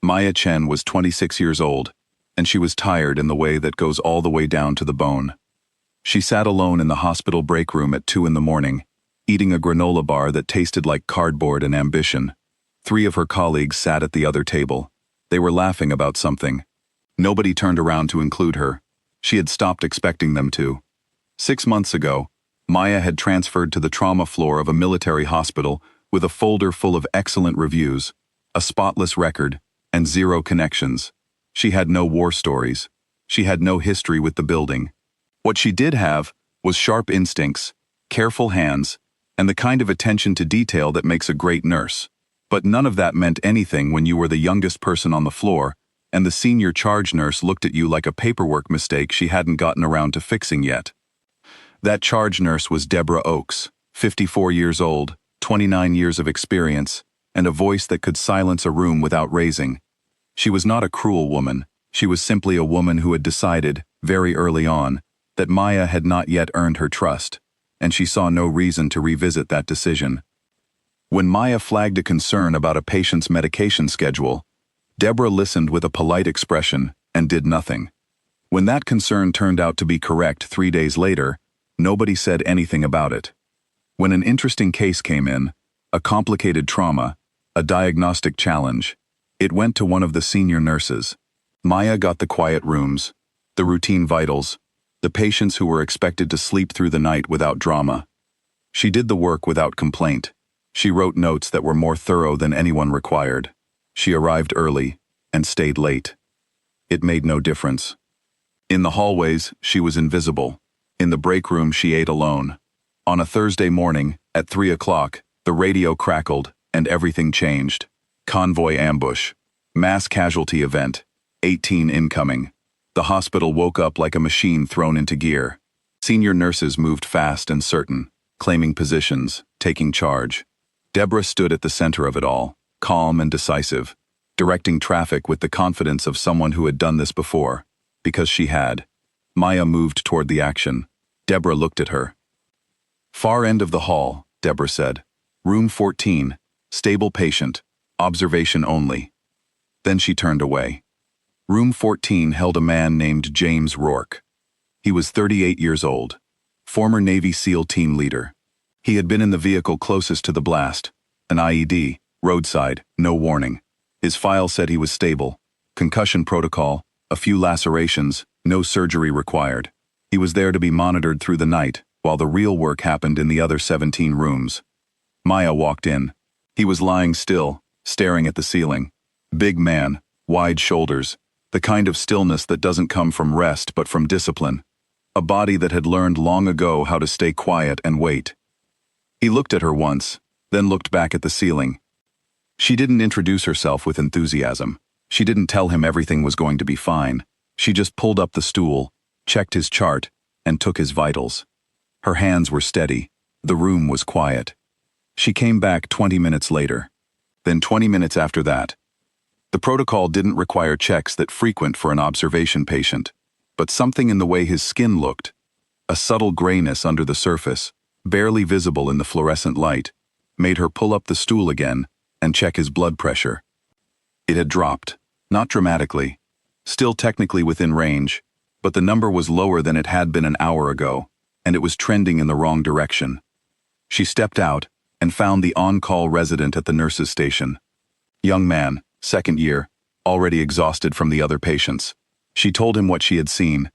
Maya Chen was 26 years old, and she was tired in the way that goes all the way down to the bone. She sat alone in the hospital break room at 2 in the morning, eating a granola bar that tasted like cardboard and ambition. 3 of her colleagues sat at the other table. They were laughing about something. Nobody turned around to include her. She had stopped expecting them to. 6 months ago, Maya had transferred to the trauma floor of a military hospital with a folder full of excellent reviews, a spotless record, and 0 connections. She had no war stories. She had no history with the building. What she did have was sharp instincts, careful hands, and the kind of attention to detail that makes a great nurse. But none of that meant anything when you were the youngest person on the floor, and the senior charge nurse looked at you like a paperwork mistake she hadn't gotten around to fixing yet. That charge nurse was Deborah Oakes, 54 years old, 29 years of experience, and a voice that could silence a room without raising. She was not a cruel woman. She was simply a woman who had decided, very early on, that Maya had not yet earned her trust, and she saw no reason to revisit that decision. When Maya flagged a concern about a patient's medication schedule, Deborah listened with a polite expression and did nothing. When that concern turned out to be correct 3 days later, nobody said anything about it. When an interesting case came in, a complicated trauma, a diagnostic challenge, it went to one of the senior nurses. Maya got the quiet rooms, the routine vitals, the patients who were expected to sleep through the night without drama. She did the work without complaint. She wrote notes that were more thorough than anyone required. She arrived early and stayed late. It made no difference. In the hallways, she was invisible. In the break room, she ate alone. On a Thursday morning, at 3 o'clock, the radio crackled and everything changed. Convoy ambush. Mass casualty event. 18 incoming. The hospital woke up like a machine thrown into gear. Senior nurses moved fast and certain, claiming positions, taking charge. Deborah stood at the center of it all, calm and decisive, directing traffic with the confidence of someone who had done this before, because she had. Maya moved toward the action. Deborah looked at her. "Far end of the hall," Deborah said. "Room 14, stable patient, observation only." Then she turned away. Room 14 held a man named James Rourke. He was 38 years old, former Navy SEAL team leader. He had been in the vehicle closest to the blast, an IED, roadside, no warning. His file said he was stable, concussion protocol, a few lacerations, no surgery required. He was there to be monitored through the night, while the real work happened in the other 17 rooms. Maya walked in. He was lying still, staring at the ceiling. Big man, wide shoulders, the kind of stillness that doesn't come from rest but from discipline. A body that had learned long ago how to stay quiet and wait. He looked at her once, then looked back at the ceiling. She didn't introduce herself with enthusiasm. She didn't tell him everything was going to be fine. She just pulled up the stool, checked his chart, and took his vitals. Her hands were steady. The room was quiet. She came back 20 minutes later. Then 20 minutes after that. The protocol didn't require checks that frequent for an observation patient, but something in the way his skin looked, a subtle grayness under the surface, barely visible in the fluorescent light, made her pull up the stool again and check his blood pressure. It had dropped, not dramatically, still technically within range, but the number was lower than it had been an hour ago, and it was trending in the wrong direction. She stepped out and found the on-call resident at the nurse's station. Young man, second year, already exhausted from the other patients. She told him what she had seen.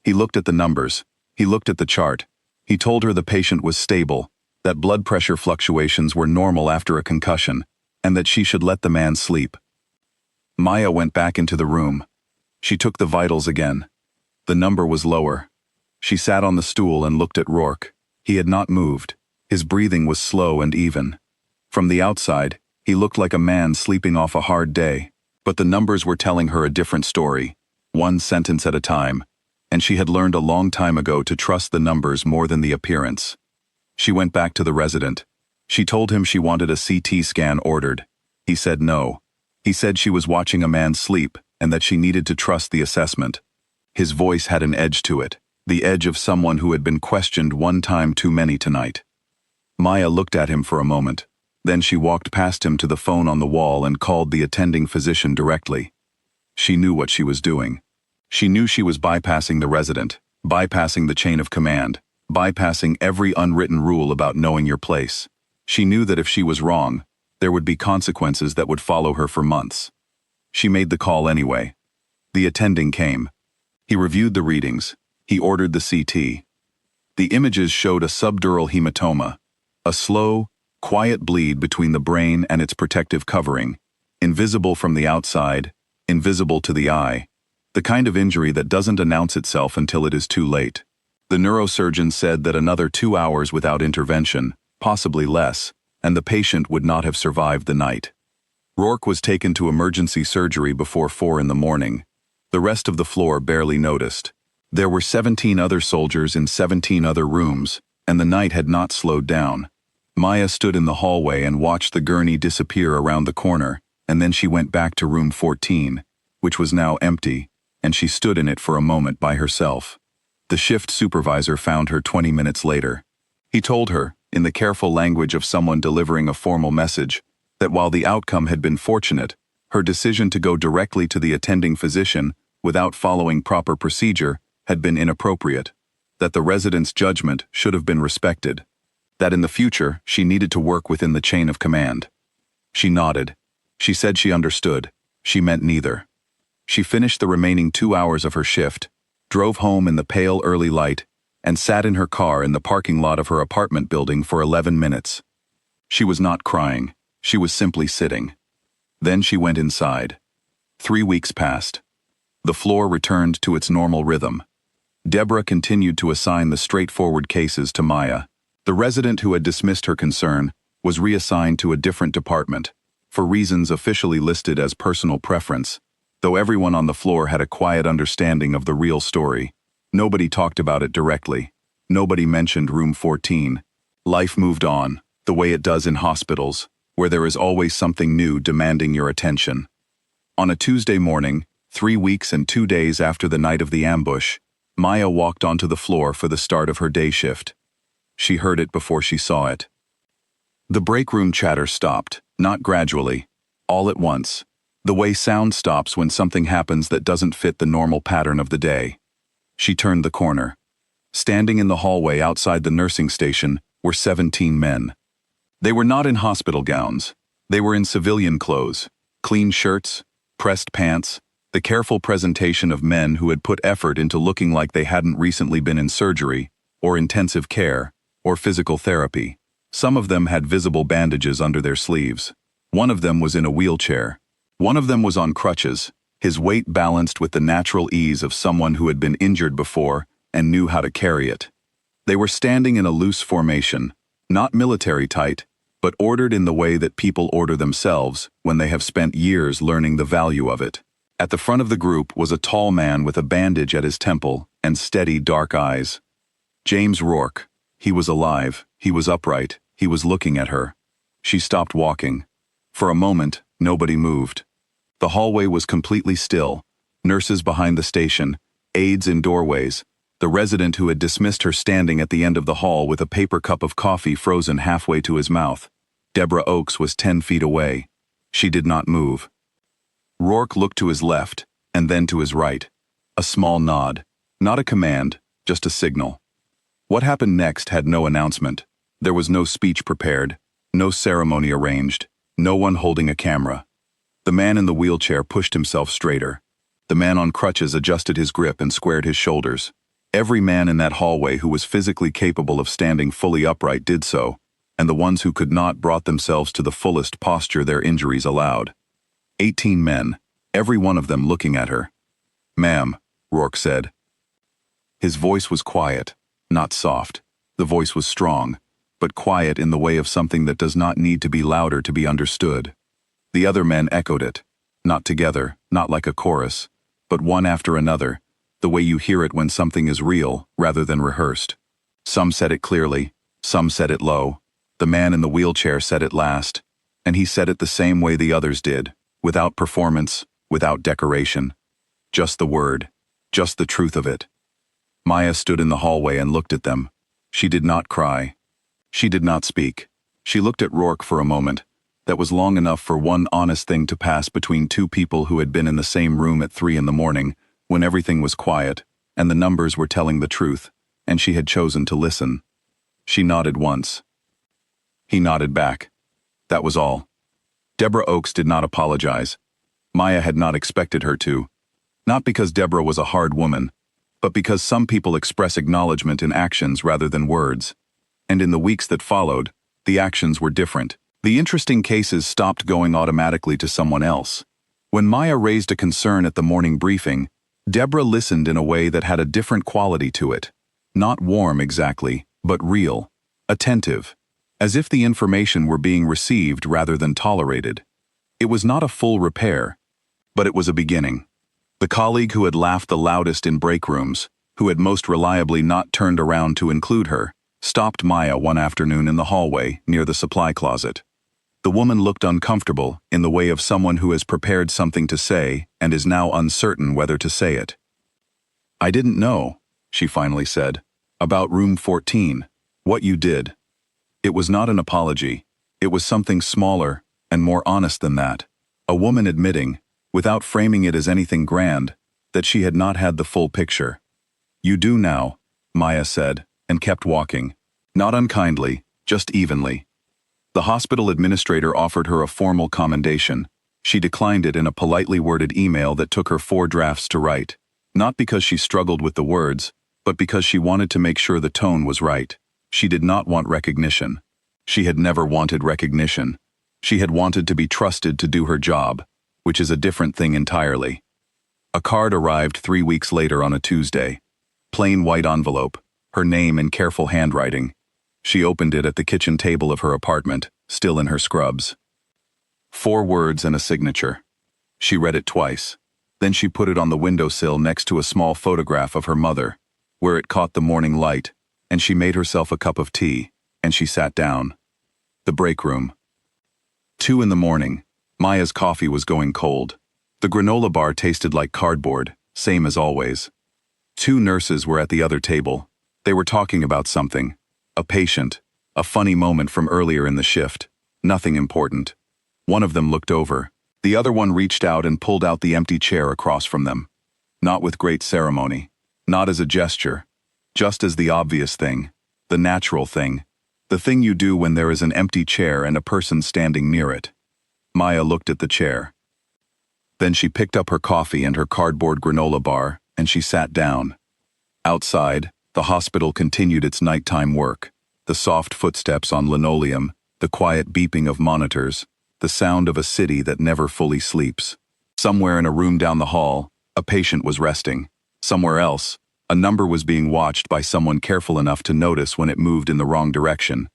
He looked at the numbers. He looked at the chart. He told her the patient was stable, that blood pressure fluctuations were normal after a concussion, and that she should let the man sleep. Maya went back into the room. She took the vitals again. The number was lower. She sat on the stool and looked at Rourke. He had not moved. His breathing was slow and even. From the outside, he looked like a man sleeping off a hard day, but the numbers were telling her a different story, one sentence at a time, and she had learned a long time ago to trust the numbers more than the appearance. She went back to the resident. She told him she wanted a CT scan ordered. He said no. He said she was watching a man sleep and that she needed to trust the assessment. His voice had an edge to it, the edge of someone who had been questioned one time too many tonight. Maya looked at him for a moment. Then she walked past him to the phone on the wall and called the attending physician directly. She knew what she was doing. She knew she was bypassing the resident, bypassing the chain of command, bypassing every unwritten rule about knowing your place. She knew that if she was wrong, there would be consequences that would follow her for months. She made the call anyway. The attending came. He reviewed the readings. He ordered the CT. The images showed a subdural hematoma, a slow, quiet bleed between the brain and its protective covering, invisible from the outside, invisible to the eye, the kind of injury that doesn't announce itself until it is too late. The neurosurgeon said that another 2 hours without intervention, possibly less, and the patient would not have survived the night. Rourke was taken to emergency surgery before 4 in the morning. The rest of the floor barely noticed. There were 17 other soldiers in 17 other rooms, and the night had not slowed down. Maya stood in the hallway and watched the gurney disappear around the corner, and then she went back to room 14, which was now empty, and she stood in it for a moment by herself. The shift supervisor found her 20 minutes later. He told her, in the careful language of someone delivering a formal message, that while the outcome had been fortunate, her decision to go directly to the attending physician without following proper procedure had been inappropriate, that the resident's judgment should have been respected, that in the future she needed to work within the chain of command. She nodded. She said she understood. She meant neither. She finished the remaining 2 hours of her shift, drove home in the pale early light, and sat in her car in the parking lot of her apartment building for 11 minutes. She was not crying. She was simply sitting. Then she went inside. 3 weeks passed. The floor returned to its normal rhythm. Deborah continued to assign the straightforward cases to Maya. The resident who had dismissed her concern was reassigned to a different department, for reasons officially listed as personal preference, though everyone on the floor had a quiet understanding of the real story. Nobody talked about it directly. Nobody mentioned room 14. Life moved on, the way it does in hospitals, where there is always something new demanding your attention. On a Tuesday morning, 3 weeks and 2 days after the night of the ambush, Maya walked onto the floor for the start of her day shift. She heard it before she saw it. The break room chatter stopped, not gradually, all at once, the way sound stops when something happens that doesn't fit the normal pattern of the day. She turned the corner. Standing in the hallway outside the nursing station were 17 men. They were not in hospital gowns. They were in civilian clothes, clean shirts, pressed pants, the careful presentation of men who had put effort into looking like they hadn't recently been in surgery, or intensive care, or physical therapy. Some of them had visible bandages under their sleeves. One of them was in a wheelchair. One of them was on crutches, his weight balanced with the natural ease of someone who had been injured before and knew how to carry it. They were standing in a loose formation, not military tight, but ordered in the way that people order themselves when they have spent years learning the value of it. At the front of the group was a tall man with a bandage at his temple and steady, dark eyes. James Rourke. He was alive, he was upright, he was looking at her. She stopped walking. For a moment, nobody moved. The hallway was completely still. Nurses behind the station, aides in doorways, the resident who had dismissed her standing at the end of the hall with a paper cup of coffee frozen halfway to his mouth. Deborah Oakes was 10 feet away. She did not move. Rourke looked to his left, and then to his right. A small nod. Not a command, just a signal. What happened next had no announcement. There was no speech prepared, no ceremony arranged, no one holding a camera. The man in the wheelchair pushed himself straighter. The man on crutches adjusted his grip and squared his shoulders. Every man in that hallway who was physically capable of standing fully upright did so, and the ones who could not brought themselves to the fullest posture their injuries allowed. 18 men, every one of them looking at her. "Ma'am," Rourke said. His voice was quiet, not soft. The voice was strong, but quiet in the way of something that does not need to be louder to be understood. The other men echoed it, not together, not like a chorus, but one after another, the way you hear it when something is real rather than rehearsed. Some said it clearly, some said it low. The man in the wheelchair said it last, and he said it the same way the others did, without performance, without decoration. Just the word, just the truth of it. Maya stood in the hallway and looked at them. She did not cry. She did not speak. She looked at Rourke for a moment. That was long enough for one honest thing to pass between two people who had been in the same room at 3 in the morning, when everything was quiet, and the numbers were telling the truth, and she had chosen to listen. She nodded once. He nodded back. That was all. Deborah Oakes did not apologize. Maya had not expected her to. Not because Deborah was a hard woman, but because some people express acknowledgement in actions rather than words. And in the weeks that followed, the actions were different. The interesting cases stopped going automatically to someone else. When Maya raised a concern at the morning briefing, Deborah listened in a way that had a different quality to it. Not warm exactly, but real, attentive, as if the information were being received rather than tolerated. It was not a full repair, but it was a beginning. The colleague who had laughed the loudest in break rooms, who had most reliably not turned around to include her, stopped Maya one afternoon in the hallway near the supply closet. The woman looked uncomfortable in the way of someone who has prepared something to say and is now uncertain whether to say it. "I didn't know," she finally said, "about room 14, what you did." It was not an apology. It was something smaller and more honest than that. A woman admitting, without framing it as anything grand, that she had not had the full picture. "You do now," Maya said, and kept walking. Not unkindly, just evenly. The hospital administrator offered her a formal commendation. She declined it in a politely worded email that took her 4 drafts to write. Not because she struggled with the words, but because she wanted to make sure the tone was right. She did not want recognition. She had never wanted recognition. She had wanted to be trusted to do her job, which is a different thing entirely. A card arrived 3 weeks later on a Tuesday. Plain white envelope, her name in careful handwriting. She opened it at the kitchen table of her apartment, still in her scrubs. 4 words and a signature. She read it twice. Then she put it on the windowsill next to a small photograph of her mother, where it caught the morning light, and she made herself a cup of tea, and she sat down. The break room. 2 in the morning. Maya's coffee was going cold. The granola bar tasted like cardboard, same as always. 2 nurses were at the other table. They were talking about something. A patient. A funny moment from earlier in the shift. Nothing important. One of them looked over. The other one reached out and pulled out the empty chair across from them. Not with great ceremony. Not as a gesture. Just as the obvious thing. The natural thing. The thing you do when there is an empty chair and a person standing near it. Maya looked at the chair. Then she picked up her coffee and her cardboard granola bar, and she sat down. Outside, the hospital continued its nighttime work. The soft footsteps on linoleum, the quiet beeping of monitors, the sound of a city that never fully sleeps. Somewhere in a room down the hall, a patient was resting. Somewhere else, a number was being watched by someone careful enough to notice when it moved in the wrong direction.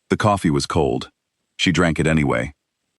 The coffee was cold. She drank it anyway.